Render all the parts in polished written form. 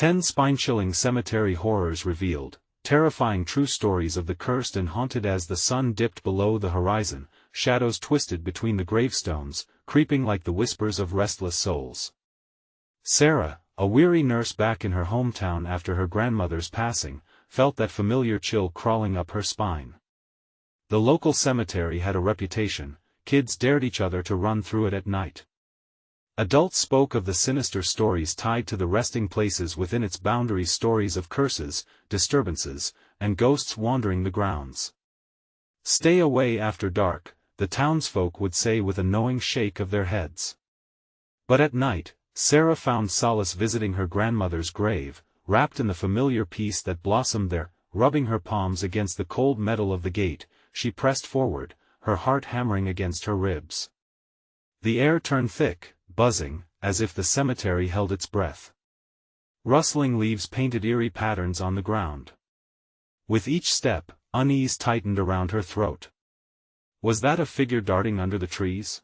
10 spine-chilling cemetery horrors revealed, terrifying true stories of the cursed and haunted. As the sun dipped below the horizon, shadows twisted between the gravestones, creeping like the whispers of restless souls. Sarah, a weary nurse back in her hometown after her grandmother's passing, felt that familiar chill crawling up her spine. The local cemetery had a reputation. Kids dared each other to run through it at night. Adults spoke of the sinister stories tied to the resting places within its boundaries, stories of curses, disturbances, and ghosts wandering the grounds. "Stay away after dark," the townsfolk would say with a knowing shake of their heads. But at night, Sarah found solace visiting her grandmother's grave, wrapped in the familiar peace that blossomed there. Rubbing her palms against the cold metal of the gate, she pressed forward, her heart hammering against her ribs. The air turned thick, buzzing, as if the cemetery held its breath. Rustling leaves painted eerie patterns on the ground. With each step, unease tightened around her throat. Was that a figure darting under the trees?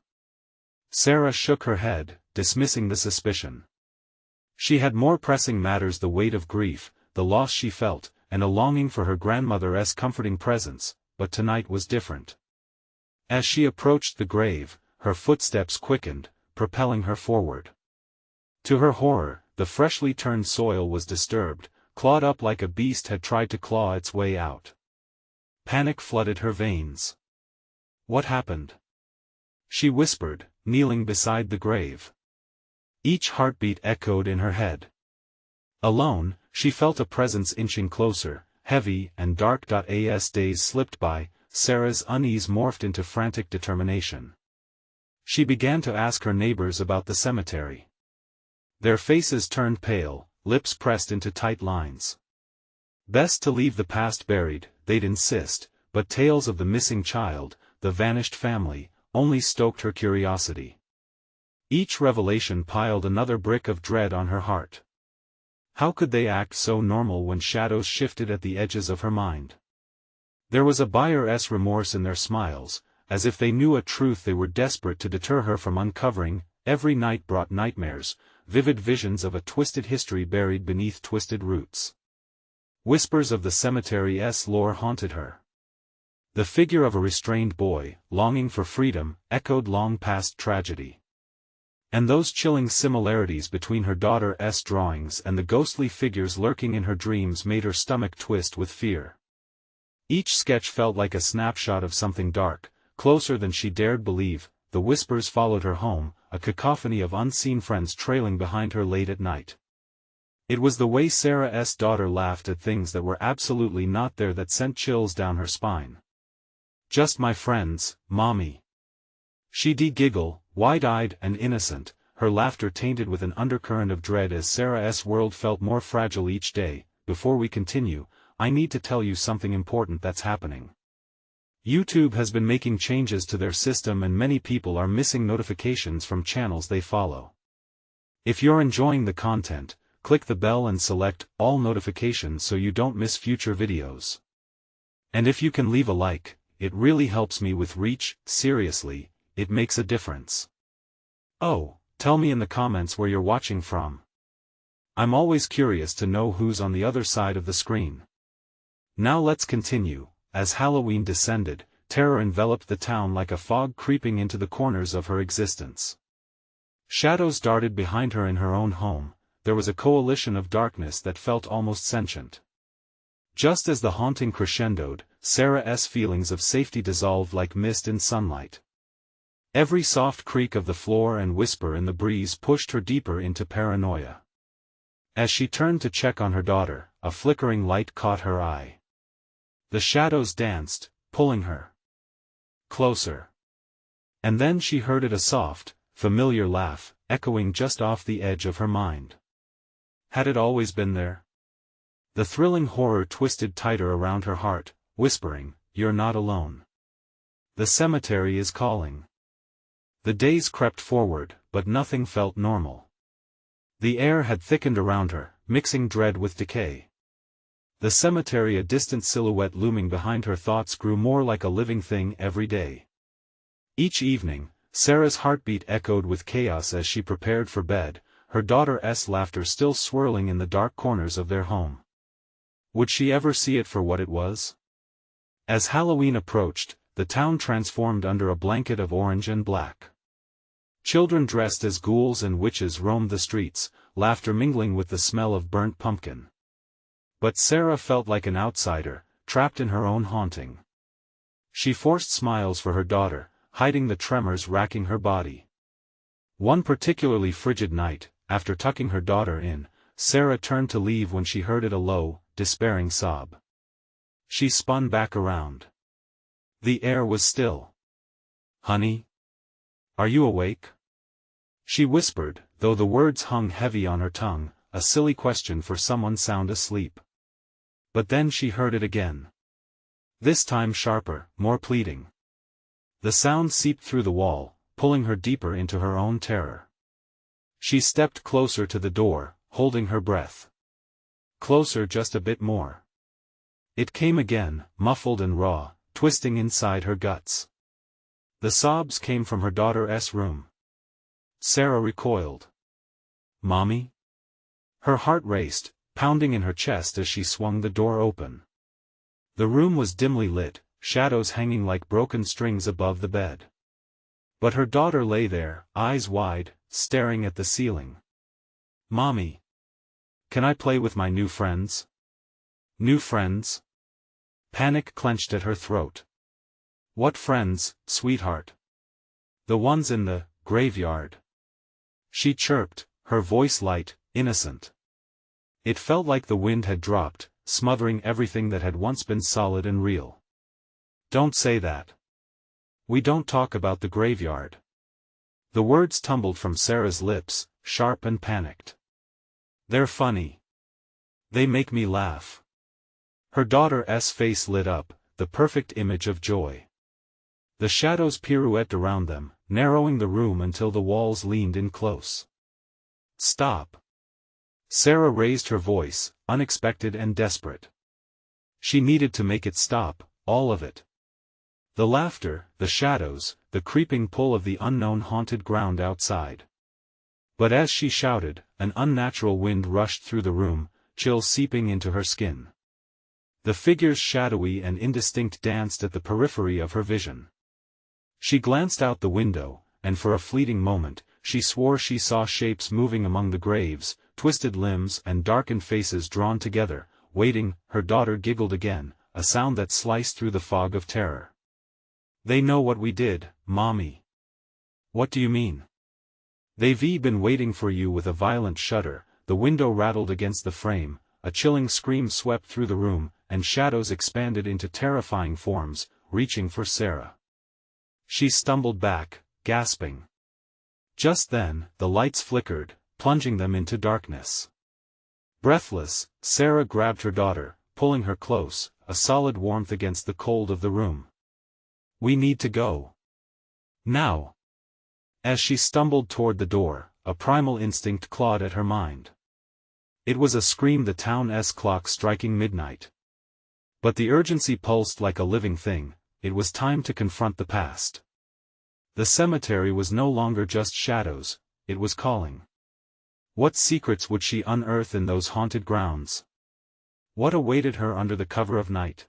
Sarah shook her head, dismissing the suspicion. She had more pressing matters: the weight of grief, the loss she felt, and a longing for her grandmother's comforting presence, but tonight was different. As she approached the grave, her footsteps quickened, propelling her forward. To her horror, the freshly turned soil was disturbed, clawed up like a beast had tried to claw its way out. Panic flooded her veins. "What happened?" she whispered, kneeling beside the grave. Each heartbeat echoed in her head. Alone, she felt a presence inching closer, heavy and dark. As days slipped by, Sarah's unease morphed into frantic determination. She began to ask her neighbors about the cemetery. Their faces turned pale, lips pressed into tight lines. Best to leave the past buried, they'd insist, but tales of the missing child, the vanished family, only stoked her curiosity. Each revelation piled another brick of dread on her heart. How could they act so normal when shadows shifted at the edges of her mind? There was a buyer's remorse in their smiles, as if they knew a truth they were desperate to deter her from uncovering. Every night brought nightmares, vivid visions of a twisted history buried beneath twisted roots. Whispers of the cemetery's lore haunted her. The figure of a restrained boy, longing for freedom, echoed long past tragedy. And those chilling similarities between her daughter's drawings and the ghostly figures lurking in her dreams made her stomach twist with fear. Each sketch felt like a snapshot of something dark, closer than she dared believe. The whispers followed her home, a cacophony of unseen friends trailing behind her late at night. It was the way Sarah's daughter laughed at things that were absolutely not there that sent chills down her spine. "Just my friends, Mommy." She'd giggle, wide-eyed and innocent, her laughter tainted with an undercurrent of dread as Sarah's world felt more fragile each day. "Before we continue, I need to tell you something important that's happening. YouTube has been making changes to their system and many people are missing notifications from channels they follow. If you're enjoying the content, click the bell and select all notifications so you don't miss future videos. And if you can leave a like, it really helps me with reach. Seriously, it makes a difference. Oh, tell me in the comments where you're watching from. I'm always curious to know who's on the other side of the screen. Now let's continue. As Halloween descended, terror enveloped the town like a fog creeping into the corners of her existence. Shadows darted behind her in her own home. There was a coalition of darkness that felt almost sentient. Just as the haunting crescendoed, Sarah's feelings of safety dissolved like mist in sunlight. Every soft creak of the floor and whisper in the breeze pushed her deeper into paranoia. As she turned to check on her daughter, a flickering light caught her eye. The shadows danced, pulling her closer. And then she heard it, a soft, familiar laugh, echoing just off the edge of her mind. Had it always been there? The thrilling horror twisted tighter around her heart, whispering, "You're not alone. The cemetery is calling." The days crept forward, but nothing felt normal. The air had thickened around her, mixing dread with decay. The cemetery, a distant silhouette looming behind her thoughts, grew more like a living thing every day. Each evening, Sarah's heartbeat echoed with chaos as she prepared for bed, her daughter's laughter still swirling in the dark corners of their home. Would she ever see it for what it was? As Halloween approached, the town transformed under a blanket of orange and black. Children dressed as ghouls and witches roamed the streets, laughter mingling with the smell of burnt pumpkin. But Sarah felt like an outsider, trapped in her own haunting. She forced smiles for her daughter, hiding the tremors racking her body. One particularly frigid night, after tucking her daughter in, Sarah turned to leave when she heard a low, despairing sob. She spun back around. The air was still. "Honey? Are you awake?" She whispered, though the words hung heavy on her tongue, a silly question for someone sound asleep. But then she heard it again. This time sharper, more pleading. The sound seeped through the wall, pulling her deeper into her own terror. She stepped closer to the door, holding her breath. Closer just a bit more. It came again, muffled and raw, twisting inside her guts. The sobs came from her daughter's room. Sarah recoiled. "Mommy?" Her heart raced, pounding in her chest as she swung the door open. The room was dimly lit, shadows hanging like broken strings above the bed. But her daughter lay there, eyes wide, staring at the ceiling. "Mommy. Can I play with my new friends?" "New friends?" Panic clenched at her throat. "What friends, sweetheart?" "The ones in the graveyard," she chirped, her voice light, innocent. It felt like the wind had dropped, smothering everything that had once been solid and real. "Don't say that. We don't talk about the graveyard." The words tumbled from Sarah's lips, sharp and panicked. "They're funny. They make me laugh." Her daughter's face lit up, the perfect image of joy. The shadows pirouetted around them, narrowing the room until the walls leaned in close. "Stop." Sarah raised her voice, unexpected and desperate. She needed to make it stop, all of it. The laughter, the shadows, the creeping pull of the unknown haunted ground outside. But as she shouted, an unnatural wind rushed through the room, chills seeping into her skin. The figures shadowy and indistinct danced at the periphery of her vision. She glanced out the window, and for a fleeting moment, she swore she saw shapes moving among the graves, twisted limbs and darkened faces drawn together, waiting. Her daughter giggled again, a sound that sliced through the fog of terror. "They know what we did, Mommy." "What do you mean?" "They've been waiting for you." With a violent shudder, the window rattled against the frame, a chilling scream swept through the room, and shadows expanded into terrifying forms, reaching for Sarah. She stumbled back, gasping. Just then, the lights flickered, plunging them into darkness. Breathless, Sarah grabbed her daughter, pulling her close, a solid warmth against the cold of the room. "We need to go. Now." As she stumbled toward the door, a primal instinct clawed at her mind. It was a scream, the town's clock striking midnight. But the urgency pulsed like a living thing. It was time to confront the past. The cemetery was no longer just shadows, it was calling. What secrets would she unearth in those haunted grounds? What awaited her under the cover of night?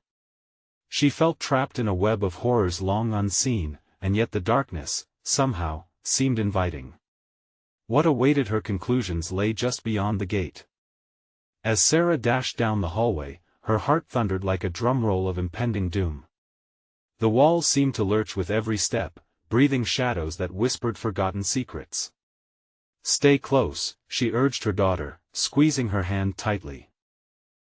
She felt trapped in a web of horrors long unseen, and yet the darkness, somehow, seemed inviting. What awaited her conclusions lay just beyond the gate. As Sarah dashed down the hallway, her heart thundered like a drumroll of impending doom. The walls seemed to lurch with every step, breathing shadows that whispered forgotten secrets. "Stay close," she urged her daughter, squeezing her hand tightly.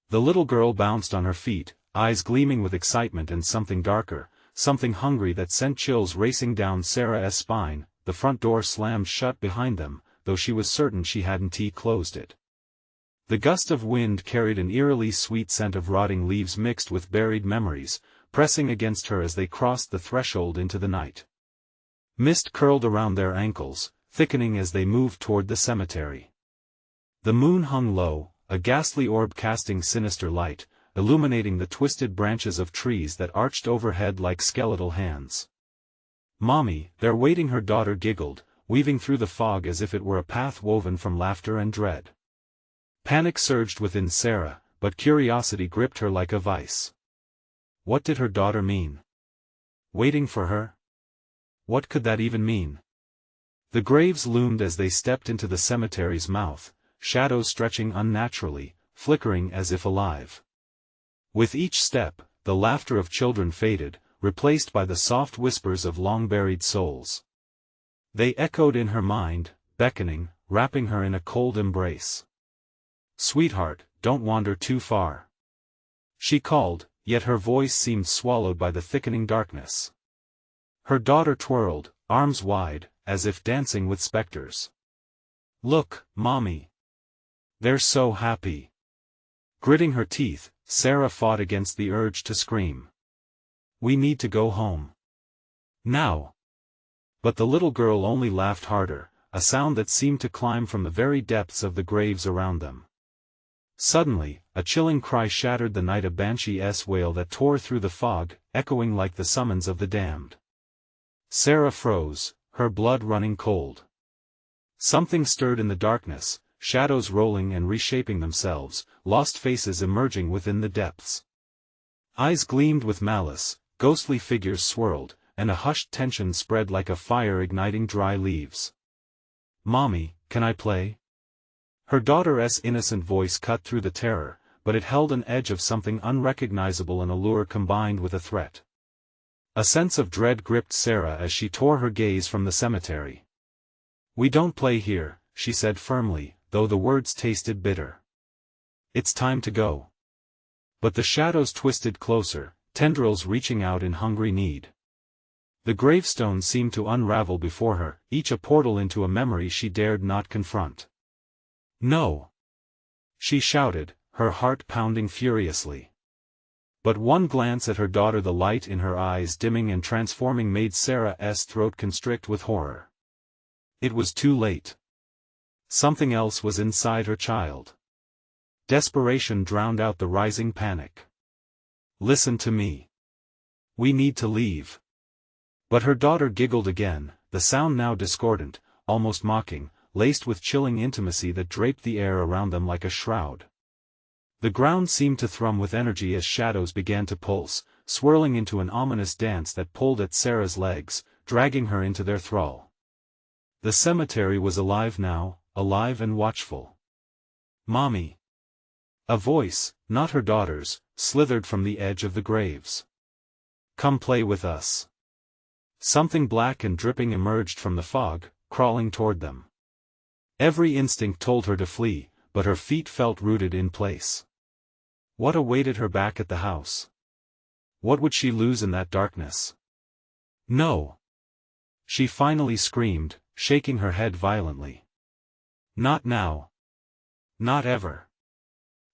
The little girl bounced on her feet, eyes gleaming with excitement and something darker, something hungry that sent chills racing down Sarah's spine. The front door slammed shut behind them, though she was certain she hadn't closed it. The gust of wind carried an eerily sweet scent of rotting leaves mixed with buried memories, pressing against her as they crossed the threshold into the night. Mist curled around their ankles, thickening as they moved toward the cemetery. The moon hung low, a ghastly orb casting sinister light, illuminating the twisted branches of trees that arched overhead like skeletal hands. "Mommy, they're waiting," her daughter giggled, weaving through the fog as if it were a path woven from laughter and dread. Panic surged within Sarah, but curiosity gripped her like a vice. What did her daughter mean? Waiting for her? What could that even mean? The graves loomed as they stepped into the cemetery's mouth, shadows stretching unnaturally, flickering as if alive. With each step, the laughter of children faded, replaced by the soft whispers of long-buried souls. They echoed in her mind, beckoning, wrapping her in a cold embrace. "Sweetheart, don't wander too far," she called, yet her voice seemed swallowed by the thickening darkness. Her daughter twirled, arms wide, as if dancing with specters. "Look, Mommy. They're so happy." Gritting her teeth, Sarah fought against the urge to scream. "We need to go home. Now." But the little girl only laughed harder, a sound that seemed to climb from the very depths of the graves around them. Suddenly, a chilling cry shattered the night, a banshee's wail that tore through the fog, echoing like the summons of the damned. Sarah froze, her blood running cold. Something stirred in the darkness, shadows rolling and reshaping themselves, lost faces emerging within the depths. Eyes gleamed with malice, ghostly figures swirled, and a hushed tension spread like a fire igniting dry leaves. "Mommy, can I play?" Her daughter's innocent voice cut through the terror, but it held an edge of something unrecognizable, an allure combined with a threat. A sense of dread gripped Sarah as she tore her gaze from the cemetery. "We don't play here," she said firmly, though the words tasted bitter. "It's time to go." But the shadows twisted closer, tendrils reaching out in hungry need. The gravestones seemed to unravel before her, each a portal into a memory she dared not confront. "No!" she shouted, her heart pounding furiously. But one glance at her daughter, the light in her eyes dimming and transforming, made Sarah's throat constrict with horror. It was too late. Something else was inside her child. Desperation drowned out the rising panic. "Listen to me. We need to leave." But her daughter giggled again, the sound now discordant, almost mocking, laced with chilling intimacy that draped the air around them like a shroud. The ground seemed to thrum with energy as shadows began to pulse, swirling into an ominous dance that pulled at Sarah's legs, dragging her into their thrall. The cemetery was alive now, alive and watchful. "Mommy." A voice, not her daughter's, slithered from the edge of the graves. "Come play with us." Something black and dripping emerged from the fog, crawling toward them. Every instinct told her to flee, but her feet felt rooted in place. What awaited her back at the house? What would she lose in that darkness? "No!" she finally screamed, shaking her head violently. "Not now. Not ever."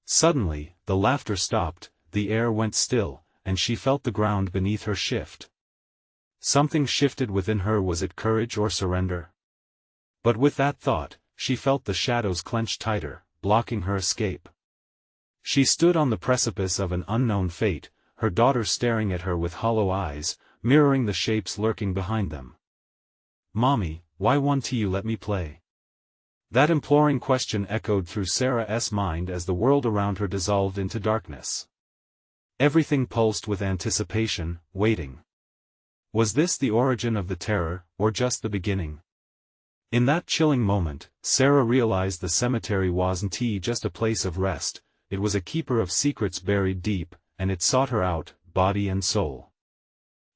Suddenly, the laughter stopped, the air went still, and she felt the ground beneath her shift. Something shifted within her. Was it courage or surrender? But with that thought, she felt the shadows clench tighter, blocking her escape. She stood on the precipice of an unknown fate, her daughter staring at her with hollow eyes, mirroring the shapes lurking behind them. "Mommy, why won't you let me play?" That imploring question echoed through Sarah's mind as the world around her dissolved into darkness. Everything pulsed with anticipation, waiting. Was this the origin of the terror, or just the beginning? In that chilling moment, Sarah realized the cemetery wasn't just a place of rest, it was a keeper of secrets buried deep, and it sought her out, body and soul.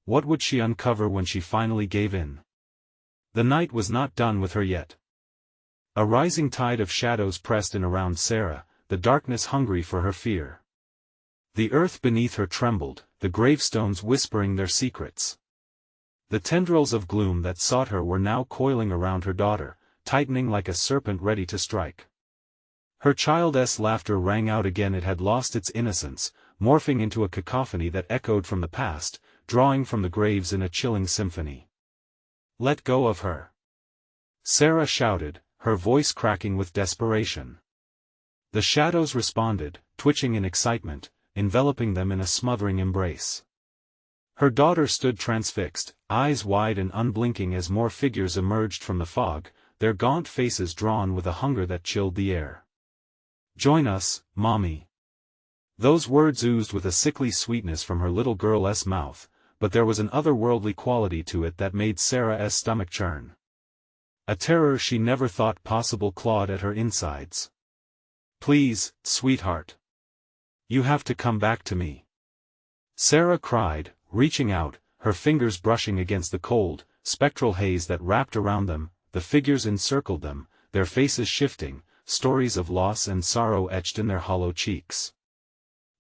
What would she uncover when she finally gave in? The night was not done with her yet. A rising tide of shadows pressed in around Sarah, the darkness hungry for her fear. The earth beneath her trembled, the gravestones whispering their secrets. The tendrils of gloom that sought her were now coiling around her daughter, tightening like a serpent ready to strike. Her child's laughter rang out again. It had lost its innocence, morphing into a cacophony that echoed from the past, drawing from the graves in a chilling symphony. "Let go of her!" Sarah shouted, her voice cracking with desperation. The shadows responded, twitching in excitement, enveloping them in a smothering embrace. Her daughter stood transfixed, eyes wide and unblinking as more figures emerged from the fog, their gaunt faces drawn with a hunger that chilled the air. "Join us, Mommy." Those words oozed with a sickly sweetness from her little girl's mouth, but there was an otherworldly quality to it that made Sarah's stomach churn. A terror she never thought possible clawed at her insides. "Please, sweetheart. You have to come back to me," Sarah cried, reaching out, her fingers brushing against the cold, spectral haze that wrapped around them. The figures encircled them, their faces shifting, stories of loss and sorrow etched in their hollow cheeks.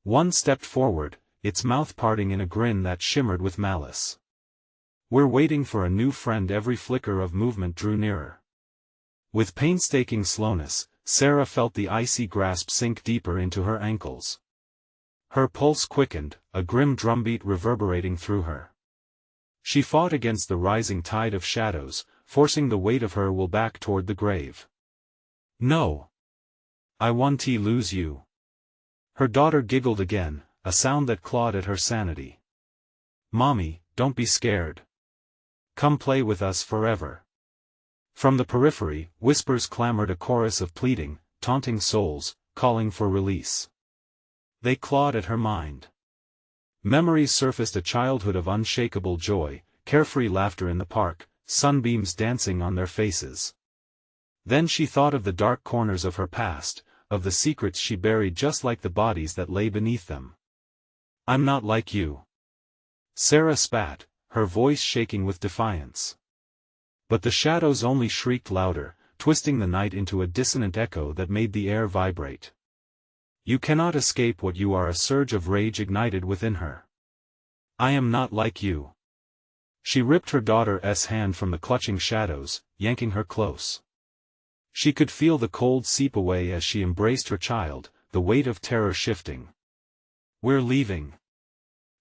One stepped forward, its mouth parting in a grin that shimmered with malice. "We're waiting for a new friend." Every flicker of movement drew nearer. With painstaking slowness, Sarah felt the icy grasp sink deeper into her ankles. Her pulse quickened, a grim drumbeat reverberating through her. She fought against the rising tide of shadows, forcing the weight of her will back toward the grave. "No. I want to lose you." Her daughter giggled again, a sound that clawed at her sanity. "Mommy, don't be scared. Come play with us forever." From the periphery, whispers clamored, a chorus of pleading, taunting souls, calling for release. They clawed at her mind. Memories surfaced, a childhood of unshakable joy, carefree laughter in the park, sunbeams dancing on their faces. Then she thought of the dark corners of her past, of the secrets she buried just like the bodies that lay beneath them. "I'm not like you." Sarah spat, her voice shaking with defiance. But the shadows only shrieked louder, twisting the night into a dissonant echo that made the air vibrate. "You cannot escape what you are." A surge of rage ignited within her. "I am not like you." She ripped her daughter's hand from the clutching shadows, yanking her close. She could feel the cold seep away as she embraced her child, the weight of terror shifting. "We're leaving."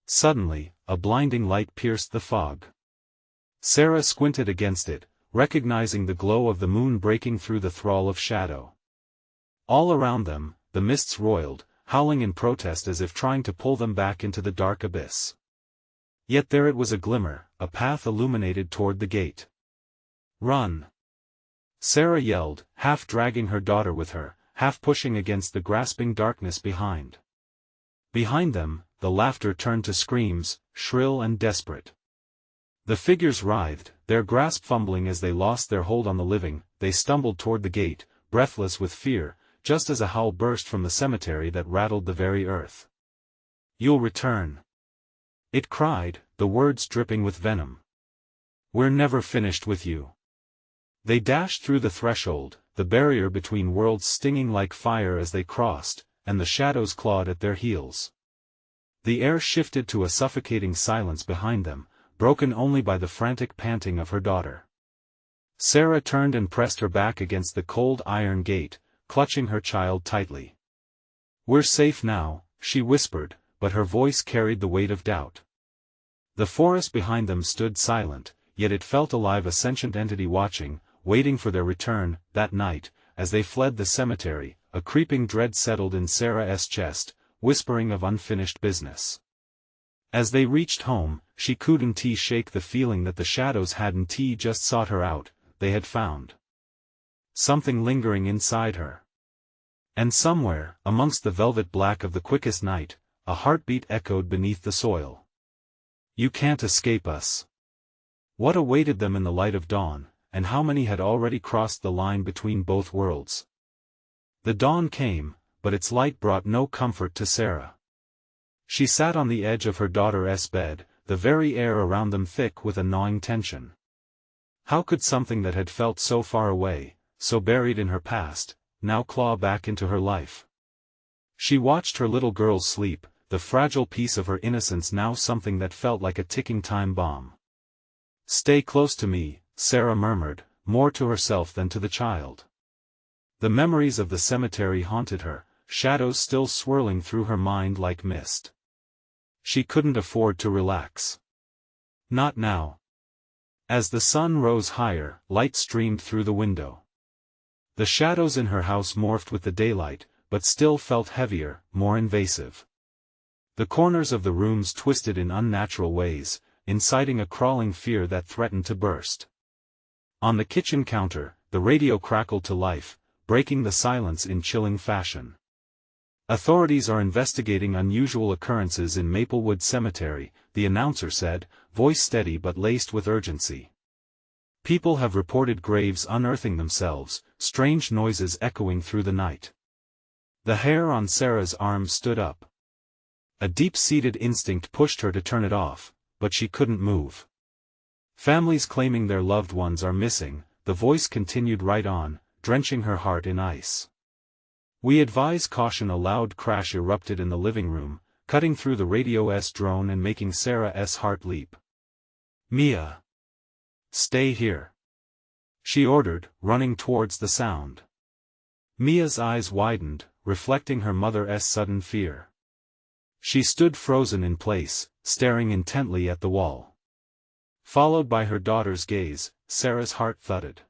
Suddenly, a blinding light pierced the fog. Sarah squinted against it, recognizing the glow of the moon breaking through the thrall of shadow. All around them, the mists roiled, howling in protest as if trying to pull them back into the dark abyss. Yet there it was, a glimmer, a path illuminated toward the gate. "Run!" Sarah yelled, half dragging her daughter with her, half pushing against the grasping darkness behind. Behind them, the laughter turned to screams, shrill and desperate. The figures writhed, their grasp fumbling as they lost their hold on the living. They stumbled toward the gate, breathless with fear, just as a howl burst from the cemetery that rattled the very earth. "You'll return," it cried, the words dripping with venom. "We're never finished with you." They dashed through the threshold, the barrier between worlds stinging like fire as they crossed, and the shadows clawed at their heels. The air shifted to a suffocating silence behind them, broken only by the frantic panting of her daughter. Sarah turned and pressed her back against the cold iron gate, clutching her child tightly. "We're safe now," she whispered, but her voice carried the weight of doubt. The forest behind them stood silent, yet it felt alive, a sentient entity watching, waiting for their return. That night, as they fled the cemetery, a creeping dread settled in Sarah's chest, whispering of unfinished business. As they reached home, she couldn't shake the feeling that the shadows hadn't just sought her out, they had found something lingering inside her. And somewhere, amongst the velvet black of the quickest night, a heartbeat echoed beneath the soil. "You can't escape us." What awaited them in the light of dawn, and how many had already crossed the line between both worlds? The dawn came, but its light brought no comfort to Sarah. She sat on the edge of her daughter's bed, the very air around them thick with a gnawing tension. How could something that had felt so far away, so buried in her past, now claw back into her life? She watched her little girl sleep, the fragile piece of her innocence now something that felt like a ticking time bomb. "Stay close to me," Sarah murmured, more to herself than to the child. The memories of the cemetery haunted her, shadows still swirling through her mind like mist. She couldn't afford to relax. Not now. As the sun rose higher, light streamed through the window. The shadows in her house morphed with the daylight, but still felt heavier, more invasive. The corners of the rooms twisted in unnatural ways, inciting a crawling fear that threatened to burst. On the kitchen counter, the radio crackled to life, breaking the silence in chilling fashion. "Authorities are investigating unusual occurrences in Maplewood Cemetery," the announcer said, voice steady but laced with urgency. "People have reported graves unearthing themselves, strange noises echoing through the night." The hair on Sarah's arm stood up. A deep-seated instinct pushed her to turn it off, but she couldn't move. "Families claiming their loved ones are missing," the voice continued right on, drenching her heart in ice. "We advise caution." A loud crash erupted in the living room, cutting through the radio's drone and making Sarah's heart leap. "Mia! Stay here!" she ordered, running towards the sound. Mia's eyes widened, reflecting her mother's sudden fear. She stood frozen in place, staring intently at the wall. Followed by her daughter's gaze, Sarah's heart thudded.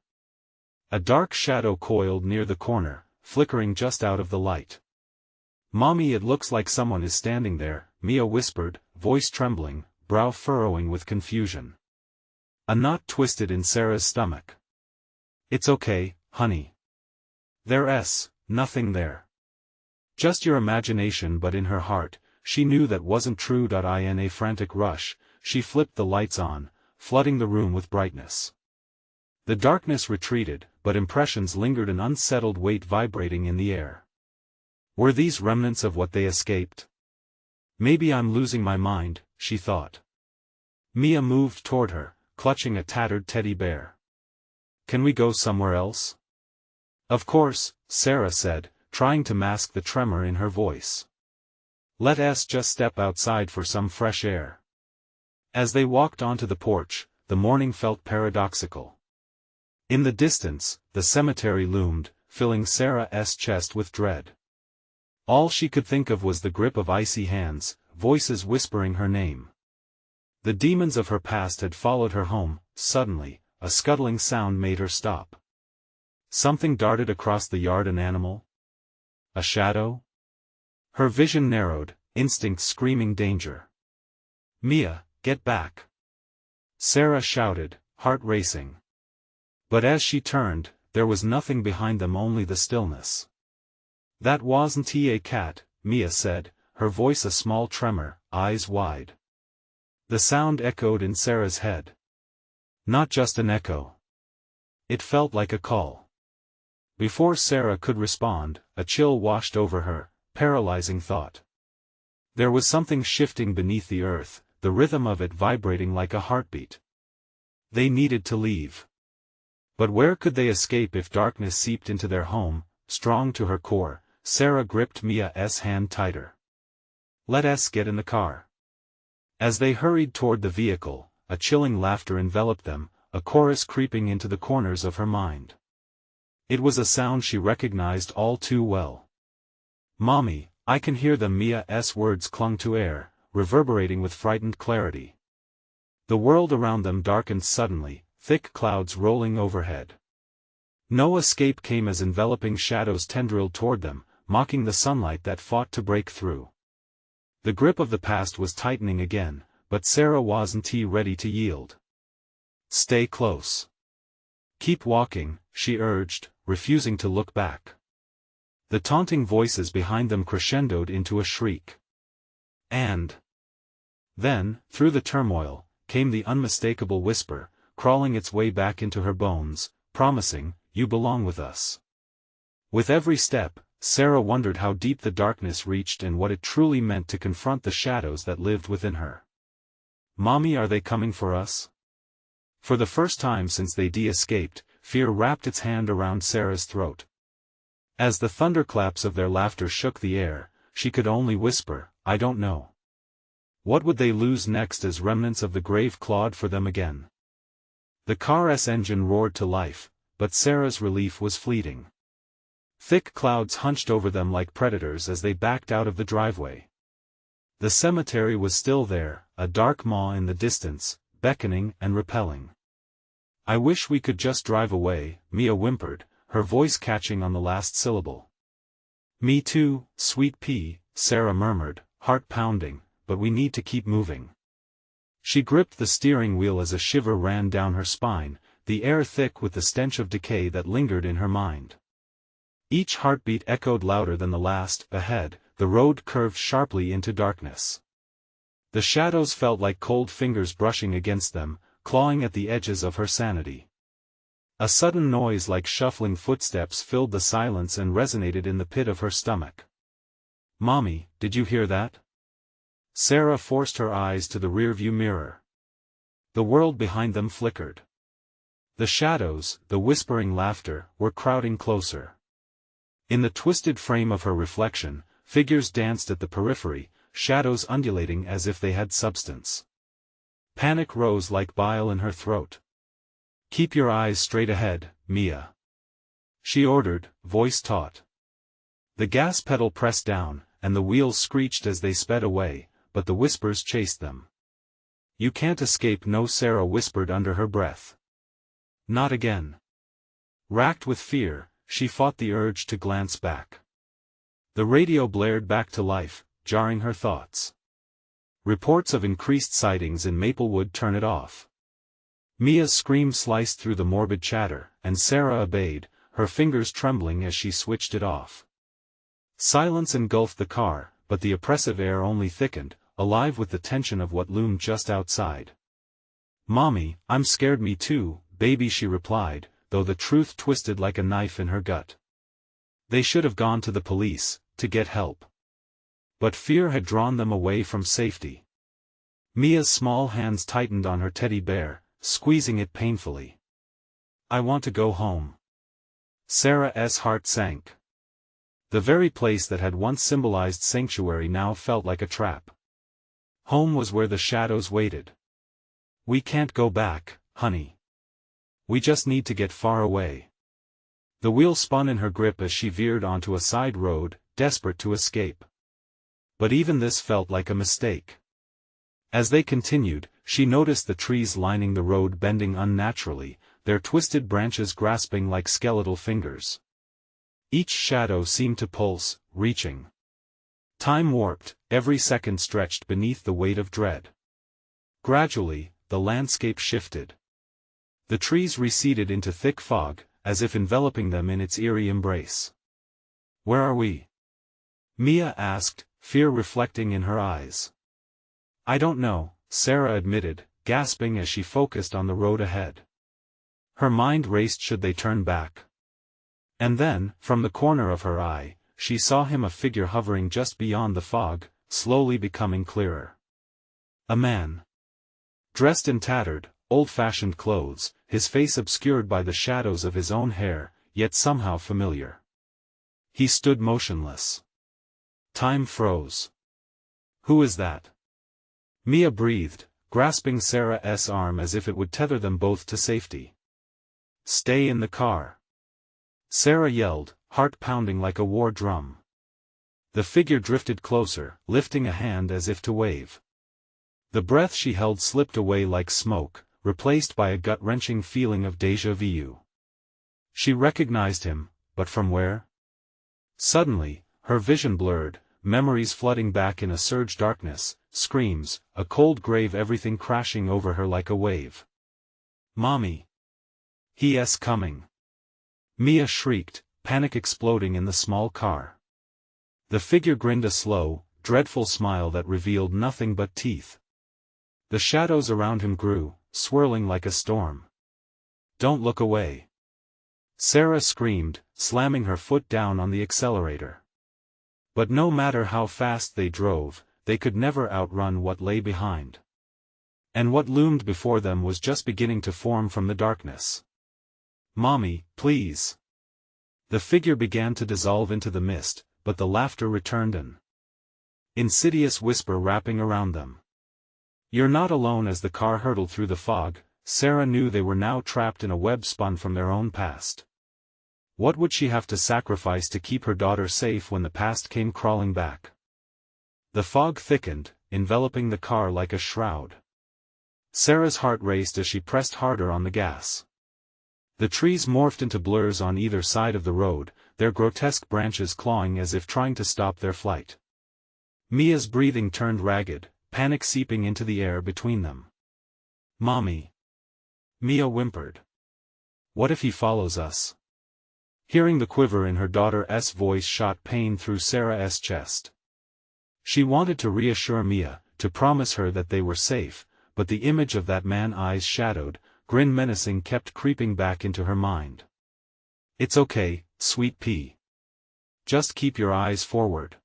A dark shadow coiled near the corner, flickering just out of the light. "Mommy, it looks like someone is standing there," Mia whispered, voice trembling, brow furrowing with confusion. A knot twisted in Sarah's stomach. "It's okay, honey. There's nothing there. Just your imagination." But in her heart, she knew that wasn't true. In a frantic rush, she flipped the lights on, flooding the room with brightness. The darkness retreated, but impressions lingered, an unsettled weight vibrating in the air. Were these remnants of what they escaped? "Maybe I'm losing my mind," she thought. Mia moved toward her, clutching a tattered teddy bear. "Can we go somewhere else?" "Of course," Sarah said, trying to mask the tremor in her voice. "Let us just step outside for some fresh air." As they walked onto the porch, the morning felt paradoxical. In the distance, the cemetery loomed, filling Sarah's chest with dread. All she could think of was the grip of icy hands, voices whispering her name. The demons of her past had followed her home. Suddenly, a scuttling sound made her stop. Something darted across the yard. An animal? A shadow? Her vision narrowed, instinct screaming danger. "Mia, get back!" Sarah shouted, heart racing. But as she turned, there was nothing behind them, only the stillness. "That wasn't a cat," Mia said, her voice a small tremor, eyes wide. The sound echoed in Sarah's head. Not just an echo. It felt like a call. Before Sarah could respond, a chill washed over her, paralyzing thought. There was something shifting beneath the earth, the rhythm of it vibrating like a heartbeat. They needed to leave. But where could they escape if darkness seeped into their home? Strong to her core, Sarah gripped Mia's hand tighter. "Let us get in the car." As they hurried toward the vehicle, a chilling laughter enveloped them, a chorus creeping into the corners of her mind. It was a sound she recognized all too well. "Mommy, I can hear them." Mia's words clung to air, reverberating with frightened clarity. The world around them darkened suddenly, thick clouds rolling overhead. No escape came as enveloping shadows tendrilled toward them, mocking the sunlight that fought to break through. The grip of the past was tightening again, but Sarah wasn't ready to yield. "Stay close. Keep walking," she urged, refusing to look back. The taunting voices behind them crescendoed into a shriek. And then, through the turmoil, came the unmistakable whisper, crawling its way back into her bones, promising, "You belong with us." With every step, Sarah wondered how deep the darkness reached and what it truly meant to confront the shadows that lived within her. "Mommy, are they coming for us?" For the first time since they escaped, fear wrapped its hand around Sarah's throat. As the thunderclaps of their laughter shook the air, she could only whisper, "I don't know." What would they lose next as remnants of the grave clawed for them again? The car's engine roared to life, but Sarah's relief was fleeting. Thick clouds hunched over them like predators as they backed out of the driveway. The cemetery was still there, a dark maw in the distance, beckoning and repelling. "I wish we could just drive away," Mia whimpered, her voice catching on the last syllable. "Me too, sweet pea," Sarah murmured, heart pounding, but we need to keep moving. She gripped the steering wheel as a shiver ran down her spine, the air thick with the stench of decay that lingered in her mind. Each heartbeat echoed louder than the last. Ahead, the road curved sharply into darkness. The shadows felt like cold fingers brushing against them, clawing at the edges of her sanity. A sudden noise like shuffling footsteps filled the silence and resonated in the pit of her stomach. "Mommy, did you hear that?" Sarah forced her eyes to the rearview mirror. The world behind them flickered. The shadows, the whispering laughter, were crowding closer. In the twisted frame of her reflection, figures danced at the periphery, shadows undulating as if they had substance. Panic rose like bile in her throat. "Keep your eyes straight ahead, Mia," she ordered, voice taut. The gas pedal pressed down, and the wheels screeched as they sped away, but the whispers chased them. "You can't escape, no," Sarah whispered under her breath. "Not again." Racked with fear, she fought the urge to glance back. The radio blared back to life, jarring her thoughts. Reports of increased sightings in Maplewood. "Turn it off." Mia's scream sliced through the morbid chatter, and Sarah obeyed, her fingers trembling as she switched it off. Silence engulfed the car, but the oppressive air only thickened, alive with the tension of what loomed just outside. "Mommy, I'm scared." "Me too, baby," she replied, though the truth twisted like a knife in her gut. They should have gone to the police, to get help. But fear had drawn them away from safety. Mia's small hands tightened on her teddy bear, squeezing it painfully. "I want to go home." Sarah's heart sank. The very place that had once symbolized sanctuary now felt like a trap. Home was where the shadows waited. "We can't go back, honey. We just need to get far away." The wheel spun in her grip as she veered onto a side road, desperate to escape. But even this felt like a mistake. As they continued, she noticed the trees lining the road bending unnaturally, their twisted branches grasping like skeletal fingers. Each shadow seemed to pulse, reaching. Time warped, every second stretched beneath the weight of dread. Gradually, the landscape shifted. The trees receded into thick fog, as if enveloping them in its eerie embrace. "Where are we?" Mia asked, fear reflecting in her eyes. "I don't know," Sarah admitted, gasping as she focused on the road ahead. Her mind raced should they turn back. And then, from the corner of her eye, she saw him, a figure hovering just beyond the fog, slowly becoming clearer. A man. Dressed in tattered, old-fashioned clothes, his face obscured by the shadows of his own hair, yet somehow familiar. He stood motionless. Time froze. "Who is that?" Mia breathed, grasping Sarah's arm as if it would tether them both to safety. "Stay in the car," Sarah yelled, heart pounding like a war drum. The figure drifted closer, lifting a hand as if to wave. The breath she held slipped away like smoke, replaced by a gut-wrenching feeling of déjà vu. She recognized him, but from where? Suddenly, her vision blurred, memories flooding back in a surge, darkness, screams, a cold grave, everything crashing over her like a wave. "Mommy! He's coming!" Mia shrieked, panic exploding in the small car. The figure grinned a slow, dreadful smile that revealed nothing but teeth. The shadows around him grew, swirling like a storm. "Don't look away!" Sarah screamed, slamming her foot down on the accelerator. But no matter how fast they drove, they could never outrun what lay behind. And what loomed before them was just beginning to form from the darkness. "Mommy, please!" The figure began to dissolve into the mist, but the laughter returned, an insidious whisper wrapping around them. "You're not alone." As the car hurtled through the fog, Sarah knew they were now trapped in a web spun from their own past. What would she have to sacrifice to keep her daughter safe when the past came crawling back? The fog thickened, enveloping the car like a shroud. Sarah's heart raced as she pressed harder on the gas. The trees morphed into blurs on either side of the road, their grotesque branches clawing as if trying to stop their flight. Mia's breathing turned ragged, panic seeping into the air between them. "Mommy!" Mia whimpered. "What if he follows us?" Hearing the quiver in her daughter's voice shot pain through Sarah's chest. She wanted to reassure Mia, to promise her that they were safe, but the image of that man, eyes shadowed, grin menacing, kept creeping back into her mind. "It's okay, sweet pea. Just keep your eyes forward.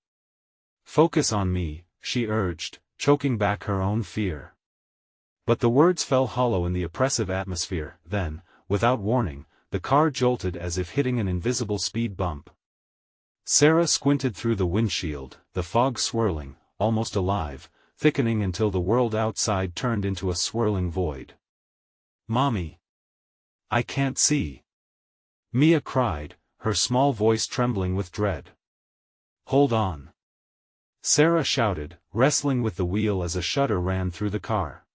Focus on me," she urged, choking back her own fear. But the words fell hollow in the oppressive atmosphere. Then, without warning, the car jolted as if hitting an invisible speed bump. Sarah squinted through the windshield, the fog swirling, almost alive, thickening until the world outside turned into a swirling void. "Mommy! I can't see!" Mia cried, her small voice trembling with dread. "Hold on!" Sarah shouted, wrestling with the wheel as a shudder ran through the car.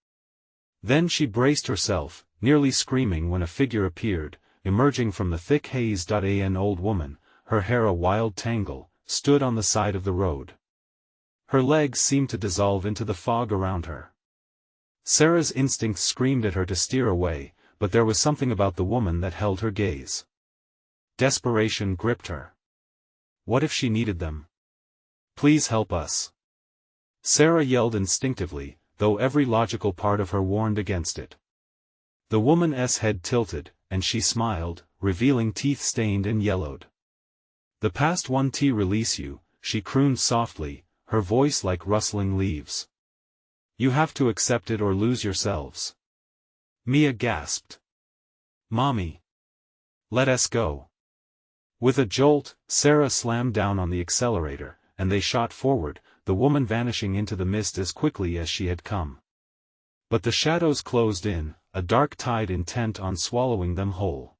Then she braced herself, nearly screaming when a figure appeared, emerging from the thick haze. An old woman, her hair a wild tangle, stood on the side of the road. Her legs seemed to dissolve into the fog around her. Sarah's instincts screamed at her to steer away, but there was something about the woman that held her gaze. Desperation gripped her. What if she needed them? "Please help us!" Sarah yelled instinctively, though every logical part of her warned against it. The woman's head tilted, and she smiled, revealing teeth stained and yellowed. "The past 1T release you," she crooned softly, her voice like rustling leaves. "You have to accept it or lose yourselves." Mia gasped. "Mommy! Let us go!" With a jolt, Sarah slammed down on the accelerator, and they shot forward, the woman vanishing into the mist as quickly as she had come. But the shadows closed in, a dark tide intent on swallowing them whole.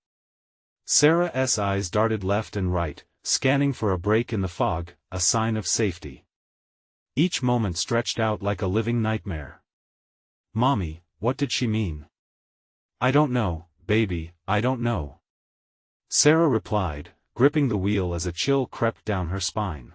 Sarah's eyes darted left and right, scanning for a break in the fog, a sign of safety. Each moment stretched out like a living nightmare. "Mommy, what did she mean?" "I don't know, baby, I don't know." Sarah replied, gripping the wheel as a chill crept down her spine.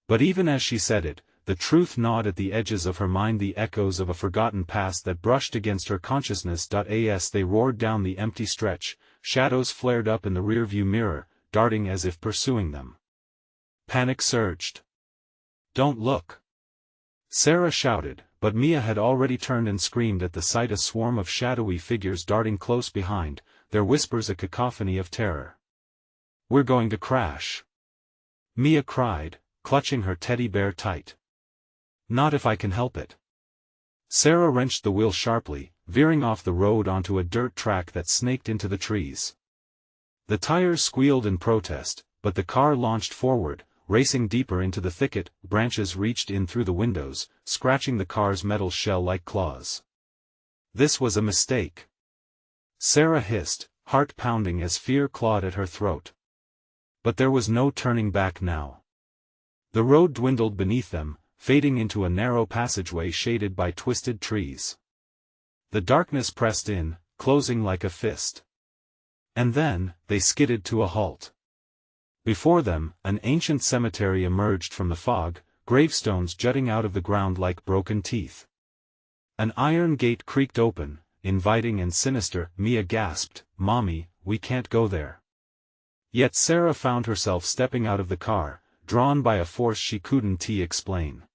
But even as she said it, the truth gnawed at the edges of her mind, the echoes of a forgotten past that brushed against her consciousness. As they roared down the empty stretch, shadows flared up in the rearview mirror, darting as if pursuing them. Panic surged. "Don't look!" Sarah shouted, but Mia had already turned and screamed at the sight, a swarm of shadowy figures darting close behind, their whispers a cacophony of terror. "We're going to crash!" Mia cried, clutching her teddy bear tight. "Not if I can help it." Sarah wrenched the wheel sharply, veering off the road onto a dirt track that snaked into the trees. The tires squealed in protest, but the car launched forward, racing deeper into the thicket. Branches reached in through the windows, scratching the car's metal shell like claws. This was a mistake. Sarah hissed, heart pounding as fear clawed at her throat. But there was no turning back now. The road dwindled beneath them, fading into a narrow passageway shaded by twisted trees. The darkness pressed in, closing like a fist. And then, they skidded to a halt. Before them, an ancient cemetery emerged from the fog, gravestones jutting out of the ground like broken teeth. An iron gate creaked open, inviting and sinister. Mia gasped, "Mommy, we can't go there." Yet Sarah found herself stepping out of the car, drawn by a force she couldn't explain.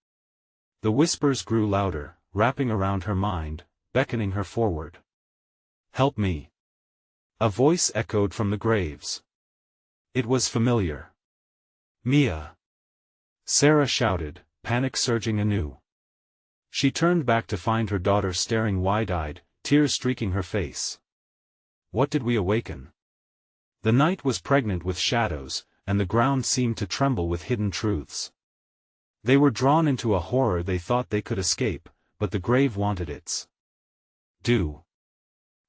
The whispers grew louder, wrapping around her mind, beckoning her forward. "Help me!" A voice echoed from the graves. It was familiar. "Mia!" Sarah shouted, panic surging anew. She turned back to find her daughter staring wide-eyed, tears streaking her face. What did we awaken? The night was pregnant with shadows, and the ground seemed to tremble with hidden truths. They were drawn into a horror they thought they could escape, but the grave wanted its due.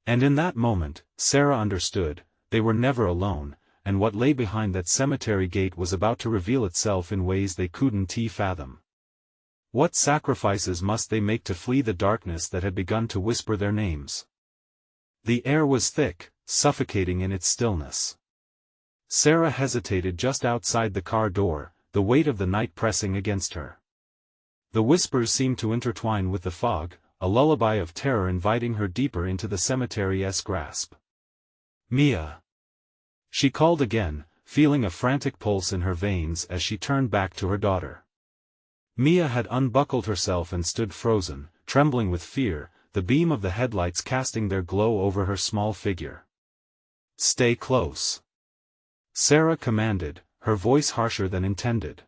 And in that moment, Sarah understood, they were never alone, and what lay behind that cemetery gate was about to reveal itself in ways they couldn't fathom. What sacrifices must they make to flee the darkness that had begun to whisper their names? The air was thick, suffocating in its stillness. Sarah hesitated just outside the car door, the weight of the night pressing against her. The whispers seemed to intertwine with the fog, a lullaby of terror inviting her deeper into the cemetery's grasp. "Mia!" She called again, feeling a frantic pulse in her veins as she turned back to her daughter. Mia had unbuckled herself and stood frozen, trembling with fear, the beam of the headlights casting their glow over her small figure. "Stay close," Sarah commanded, her voice harsher than intended.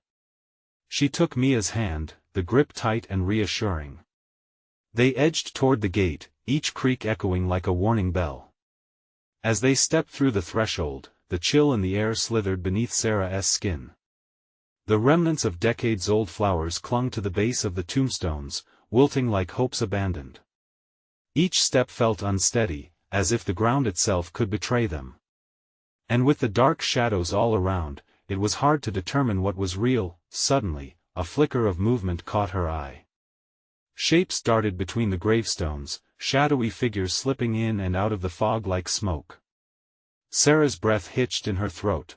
She took Mia's hand, the grip tight and reassuring. They edged toward the gate, each creak echoing like a warning bell. As they stepped through the threshold, the chill in the air slithered beneath Sarah's skin. The remnants of decades-old flowers clung to the base of the tombstones, wilting like hopes abandoned. Each step felt unsteady, as if the ground itself could betray them. And with the dark shadows all around, it was hard to determine what was real. Suddenly, a flicker of movement caught her eye. Shapes darted between the gravestones, shadowy figures slipping in and out of the fog like smoke. Sarah's breath hitched in her throat.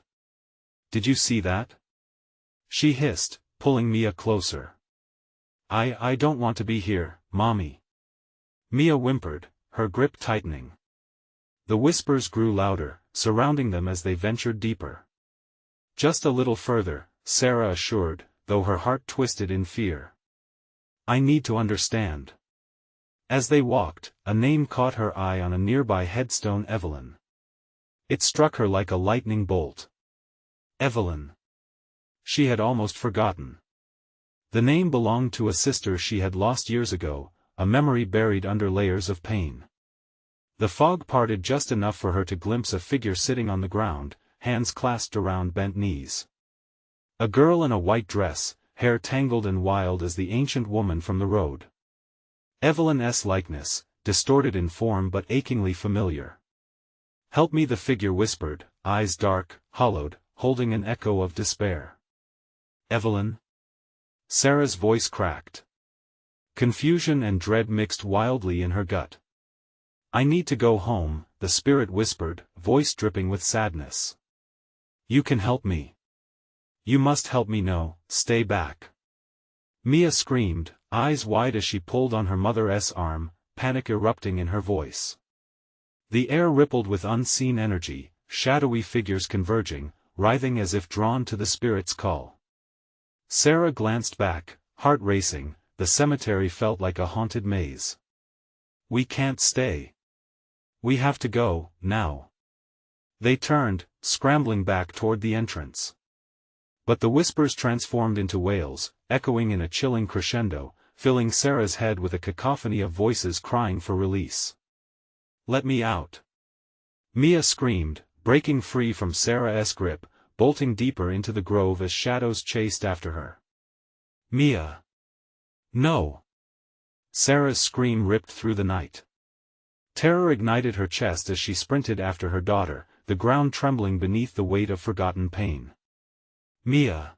"Did you see that?" she hissed, pulling Mia closer. I don't want to be here, Mommy." Mia whimpered, her grip tightening. The whispers grew louder, surrounding them as they ventured deeper. "Just a little further," Sarah assured, though her heart twisted in fear. "I need to understand." As they walked, a name caught her eye on a nearby headstone: Evelyn. It struck her like a lightning bolt. Evelyn. She had almost forgotten. The name belonged to a sister she had lost years ago, a memory buried under layers of pain. The fog parted just enough for her to glimpse a figure sitting on the ground, hands clasped around bent knees. A girl in a white dress, hair tangled and wild as the ancient woman from the road. Evelyn's likeness, distorted in form but achingly familiar. "Help me," the figure whispered, eyes dark, hollowed, holding an echo of despair. "Evelyn?" Sarah's voice cracked. Confusion and dread mixed wildly in her gut. "I need to go home," the spirit whispered, voice dripping with sadness. "You can help me. You must help me. No, stay back." Mia screamed, eyes wide as she pulled on her mother's arm, panic erupting in her voice. The air rippled with unseen energy, shadowy figures converging, writhing as if drawn to the spirit's call. Sarah glanced back, heart racing. The cemetery felt like a haunted maze. "We can't stay. We have to go, now." They turned, scrambling back toward the entrance. But the whispers transformed into wails, echoing in a chilling crescendo, filling Sarah's head with a cacophony of voices crying for release. "Let me out!" Mia screamed, breaking free from Sarah's grip, bolting deeper into the grove as shadows chased after her. "Mia! No!" Sarah's scream ripped through the night. Terror ignited her chest as she sprinted after her daughter, the ground trembling beneath the weight of forgotten pain. "Mia!"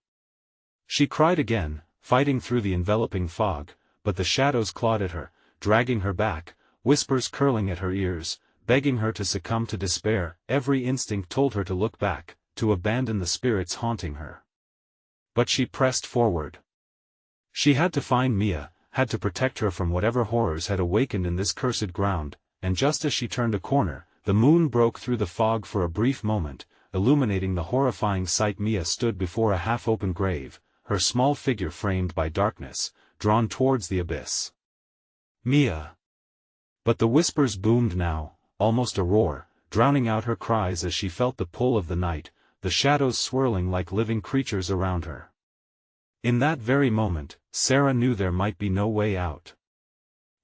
She cried again, fighting through the enveloping fog, but the shadows clawed at her, dragging her back, whispers curling at her ears, begging her to succumb to despair. Every instinct told her to look back, to abandon the spirits haunting her. But she pressed forward. She had to find Mia, had to protect her from whatever horrors had awakened in this cursed ground, and just as she turned a corner, the moon broke through the fog for a brief moment, illuminating the horrifying sight. Mia stood before a half-open grave, her small figure framed by darkness, drawn towards the abyss. "Mia!" But the whispers boomed now, almost a roar, drowning out her cries as she felt the pull of the night, the shadows swirling like living creatures around her. In that very moment, Sarah knew there might be no way out.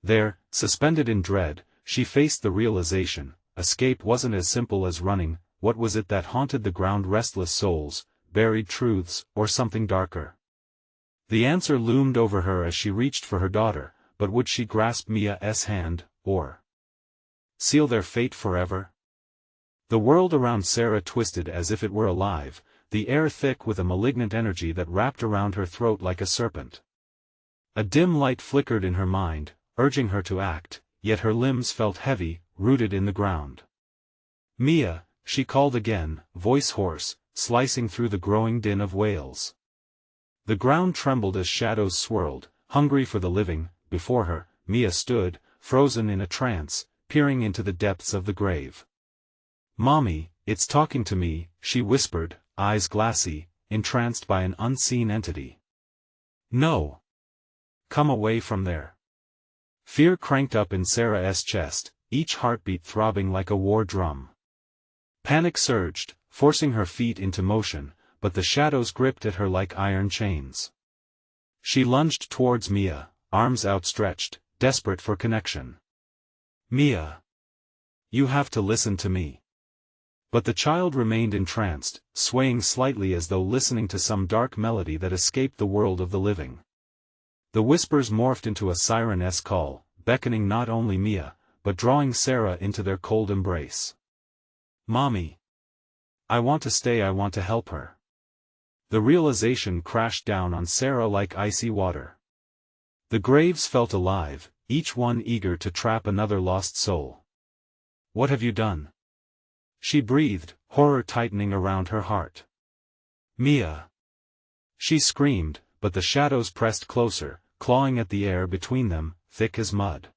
There, suspended in dread, she faced the realization: escape wasn't as simple as running. What was it that haunted the ground? Restless souls, buried truths, or something darker? The answer loomed over her as she reached for her daughter, but would she grasp Mia's hand, or seal their fate forever? The world around Sarah twisted as if it were alive, the air thick with a malignant energy that wrapped around her throat like a serpent. A dim light flickered in her mind, urging her to act, yet her limbs felt heavy, rooted in the ground. "Mia," she called again, voice hoarse, slicing through the growing din of wails. The ground trembled as shadows swirled, hungry for the living. Before her, Mia stood, frozen in a trance, peering into the depths of the grave. "Mommy, it's talking to me," she whispered, eyes glassy, entranced by an unseen entity. "No. Come away from there." Fear cranked up in Sarah's chest, each heartbeat throbbing like a war drum. Panic surged, forcing her feet into motion, but the shadows gripped at her like iron chains. She lunged towards Mia, arms outstretched, desperate for connection. "Mia! You have to listen to me." But the child remained entranced, swaying slightly as though listening to some dark melody that escaped the world of the living. The whispers morphed into a siren-esque call, beckoning not only Mia, but drawing Sarah into their cold embrace. "Mommy! I want to stay, I want to help her." The realization crashed down on Sarah like icy water. The graves felt alive, each one eager to trap another lost soul. "What have you done?" she breathed, horror tightening around her heart. "Mia!" she screamed, but the shadows pressed closer, clawing at the air between them, thick as mud.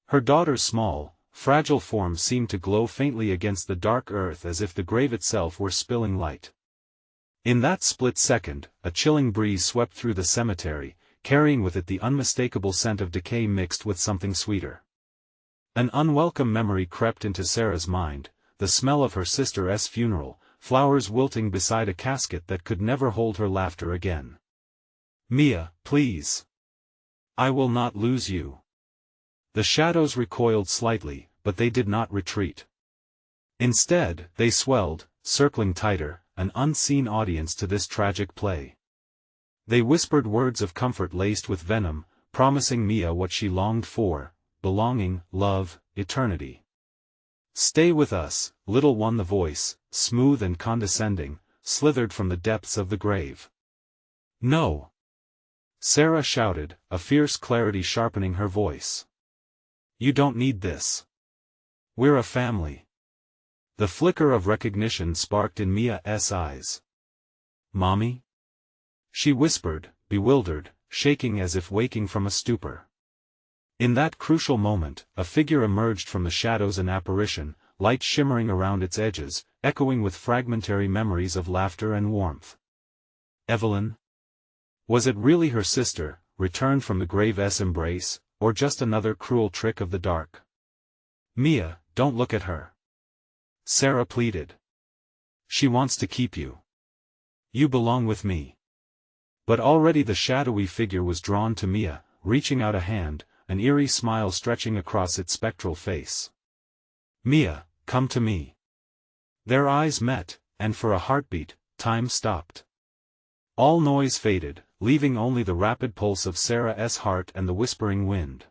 Her daughter's small, fragile form seemed to glow faintly against the dark earth as if the grave itself were spilling light. In that split second, a chilling breeze swept through the cemetery, carrying with it the unmistakable scent of decay mixed with something sweeter. An unwelcome memory crept into Sarah's mind, the smell of her sister's funeral, flowers wilting beside a casket that could never hold her laughter again. "Mia, please. I will not lose you." The shadows recoiled slightly, but they did not retreat. Instead, they swelled, circling tighter, an unseen audience to this tragic play. They whispered words of comfort laced with venom, promising Mia what she longed for: belonging, love, eternity. "Stay with us, little one." The voice, smooth and condescending, slithered from the depths of the grave. "No!" Sarah shouted, a fierce clarity sharpening her voice. "You don't need this. We're a family." The flicker of recognition sparked in Mia's eyes. "Mommy?" she whispered, bewildered, shaking as if waking from a stupor. In that crucial moment, a figure emerged from the shadows, an apparition, light shimmering around its edges, echoing with fragmentary memories of laughter and warmth. Evelyn? Was it really her sister, returned from the grave's embrace, or just another cruel trick of the dark? "Mia, don't look at her," Sarah pleaded. "She wants to keep you. You belong with me." But already the shadowy figure was drawn to Mia, reaching out a hand, an eerie smile stretching across its spectral face. "Mia, come to me." Their eyes met, and for a heartbeat, time stopped. All noise faded, leaving only the rapid pulse of Sarah's heart and the whispering wind.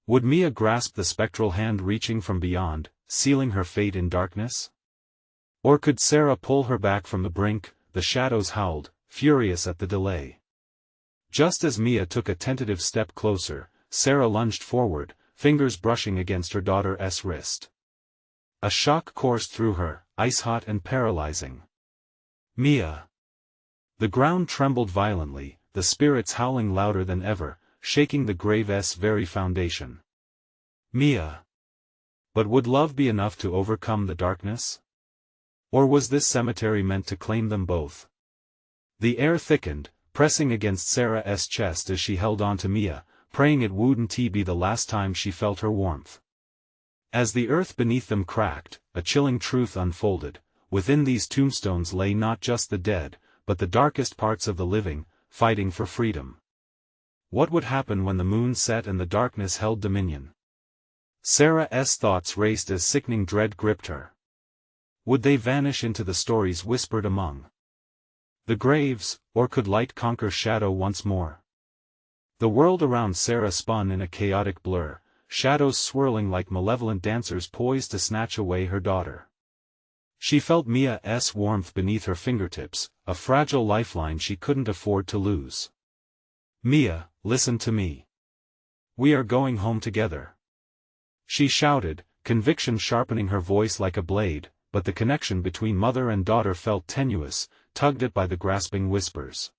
Would Mia grasp the spectral hand reaching from beyond, sealing her fate in darkness? Or could Sarah pull her back from the brink? The shadows howled, furious at the delay. Just as Mia took a tentative step closer, Sarah lunged forward, fingers brushing against her daughter's wrist. A shock coursed through her, ice-hot and paralyzing. "Mia!" The ground trembled violently, the spirits howling louder than ever, shaking the grave's very foundation. "Mia!" But would love be enough to overcome the darkness? Or was this cemetery meant to claim them both? The air thickened, pressing against Sarah's chest as she held on to Mia, praying it wouldn't be the last time she felt her warmth. As the earth beneath them cracked, a chilling truth unfolded: within these tombstones lay not just the dead, but the darkest parts of the living, fighting for freedom. What would happen when the moon set and the darkness held dominion? Sarah's thoughts raced as sickening dread gripped her. Would they vanish into the stories whispered among the graves, or could light conquer shadow once more? The world around Sarah spun in a chaotic blur, shadows swirling like malevolent dancers poised to snatch away her daughter. She felt Mia's warmth beneath her fingertips, a fragile lifeline she couldn't afford to lose. "Mia, listen to me. We are going home together," she shouted, conviction sharpening her voice like a blade, but the connection between mother and daughter felt tenuous, tugged at by the grasping whispers.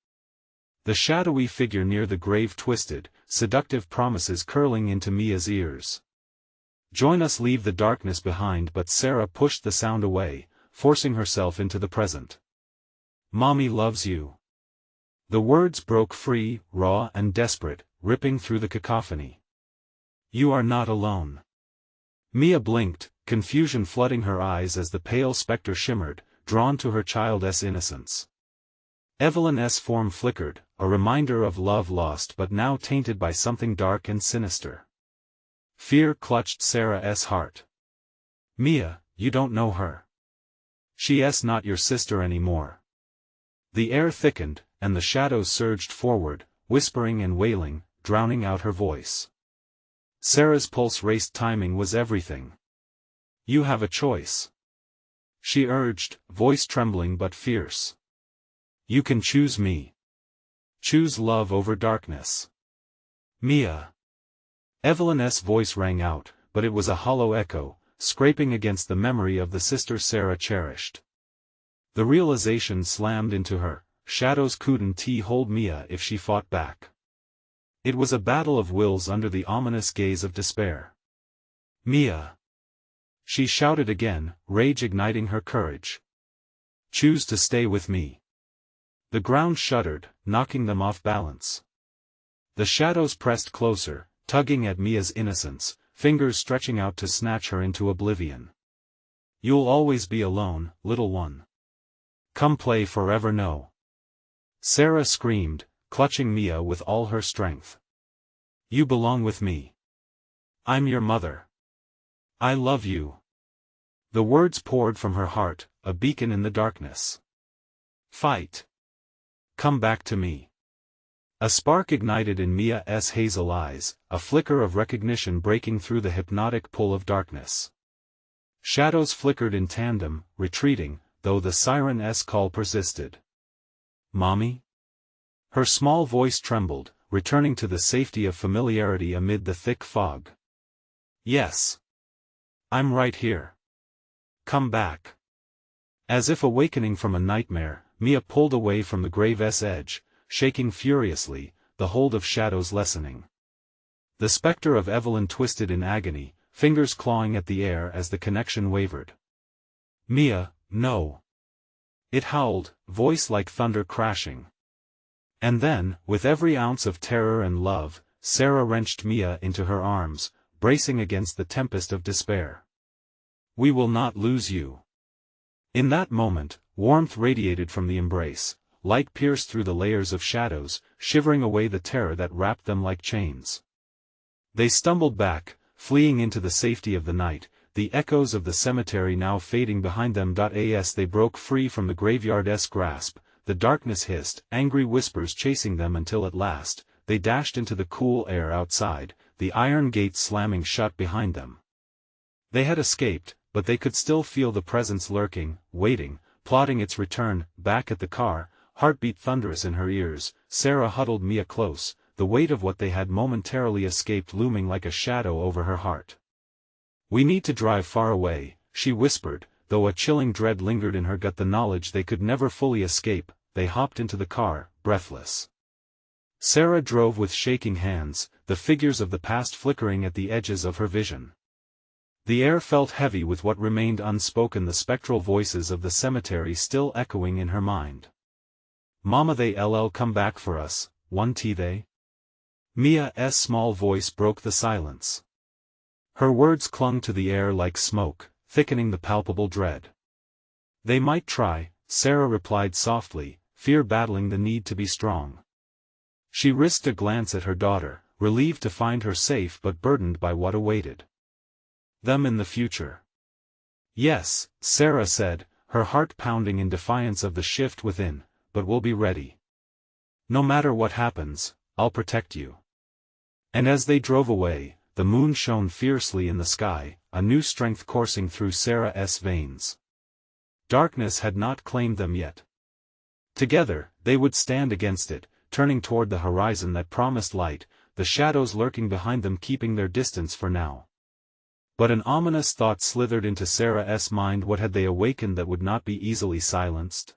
The shadowy figure near the grave twisted, seductive promises curling into Mia's ears. Join us, leave the darkness behind, but Sarah pushed the sound away, forcing herself into the present. Mommy loves you. The words broke free, raw and desperate, ripping through the cacophony. You are not alone. Mia blinked, confusion flooding her eyes as the pale spectre shimmered, drawn to her child's innocence. Evelyn's form flickered, a reminder of love lost but now tainted by something dark and sinister. Fear clutched Sarah's heart. Mia, you don't know her. She's not your sister anymore. The air thickened, and the shadows surged forward, whispering and wailing, drowning out her voice. Sarah's pulse raced. Timing was everything. You have a choice, she urged, voice trembling but fierce. You can choose me. Choose love over darkness. Mia. Evelyn's voice rang out, but it was a hollow echo, scraping against the memory of the sister Sarah cherished. The realization slammed into her, shadows couldn't hold Mia if she fought back. It was a battle of wills under the ominous gaze of despair. Mia. She shouted again, rage igniting her courage. Choose to stay with me. The ground shuddered, knocking them off balance. The shadows pressed closer, tugging at Mia's innocence, fingers stretching out to snatch her into oblivion. You'll always be alone, little one. Come play forever. No. Sarah screamed, clutching Mia with all her strength. You belong with me. I'm your mother. I love you. The words poured from her heart, a beacon in the darkness. Fight. Come back to me. A spark ignited in Mia's hazel eyes, a flicker of recognition breaking through the hypnotic pull of darkness. Shadows flickered in tandem, retreating, though the siren's call persisted. Mommy? Her small voice trembled, returning to the safety of familiarity amid the thick fog. Yes. I'm right here. Come back. As if awakening from a nightmare, Mia pulled away from the grave's edge, shaking furiously, the hold of shadows lessening. The spectre of Evelyn twisted in agony, fingers clawing at the air as the connection wavered. Mia, no. It howled, voice like thunder crashing. And then, with every ounce of terror and love, Sarah wrenched Mia into her arms, bracing against the tempest of despair. We will not lose you. In that moment, warmth radiated from the embrace, light pierced through the layers of shadows, shivering away the terror that wrapped them like chains. They stumbled back, fleeing into the safety of the night, the echoes of the cemetery now fading behind them. As they broke free from the graveyard's grasp, the darkness hissed, angry whispers chasing them until at last, they dashed into the cool air outside, the iron gates slamming shut behind them. They had escaped, but they could still feel the presence lurking, waiting, plotting its return. Back at the car, heartbeat thunderous in her ears, Sarah huddled Mia close, the weight of what they had momentarily escaped looming like a shadow over her heart. We need to drive far away, she whispered, though a chilling dread lingered in her gut, the knowledge they could never fully escape. They hopped into the car, breathless. Sarah drove with shaking hands, the figures of the past flickering at the edges of her vision. The air felt heavy with what remained unspoken, the spectral voices of the cemetery still echoing in her mind. Mama, they'll come back for us, won't they? Mia's small voice broke the silence. Her words clung to the air like smoke, thickening the palpable dread. They might try, Sarah replied softly, fear battling the need to be strong. She risked a glance at her daughter, relieved to find her safe but burdened by what awaited them in the future. Yes, Sarah said, her heart pounding in defiance of the shift within, but we'll be ready. No matter what happens, I'll protect you. And as they drove away, the moon shone fiercely in the sky, a new strength coursing through Sarah's veins. Darkness had not claimed them yet. Together, they would stand against it, turning toward the horizon that promised light, the shadows lurking behind them keeping their distance for now. But an ominous thought slithered into Sarah's mind. What had they awakened that would not be easily silenced?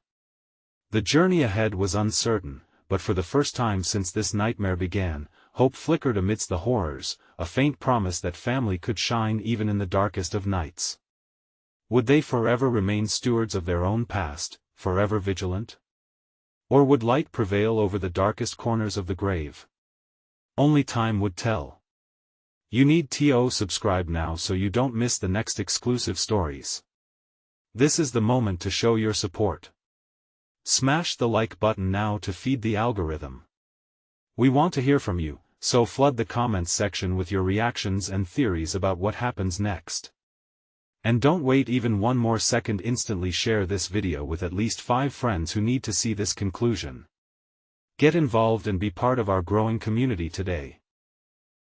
The journey ahead was uncertain, but for the first time since this nightmare began, hope flickered amidst the horrors, a faint promise that family could shine even in the darkest of nights. Would they forever remain stewards of their own past, forever vigilant? Or would light prevail over the darkest corners of the grave? Only time would tell. You need to subscribe now so you don't miss the next exclusive stories. This is the moment to show your support. Smash the like button now to feed the algorithm. We want to hear from you, so flood the comments section with your reactions and theories about what happens next. And don't wait even one more second, instantly share this video with at least 5 friends who need to see this conclusion. Get involved and be part of our growing community today.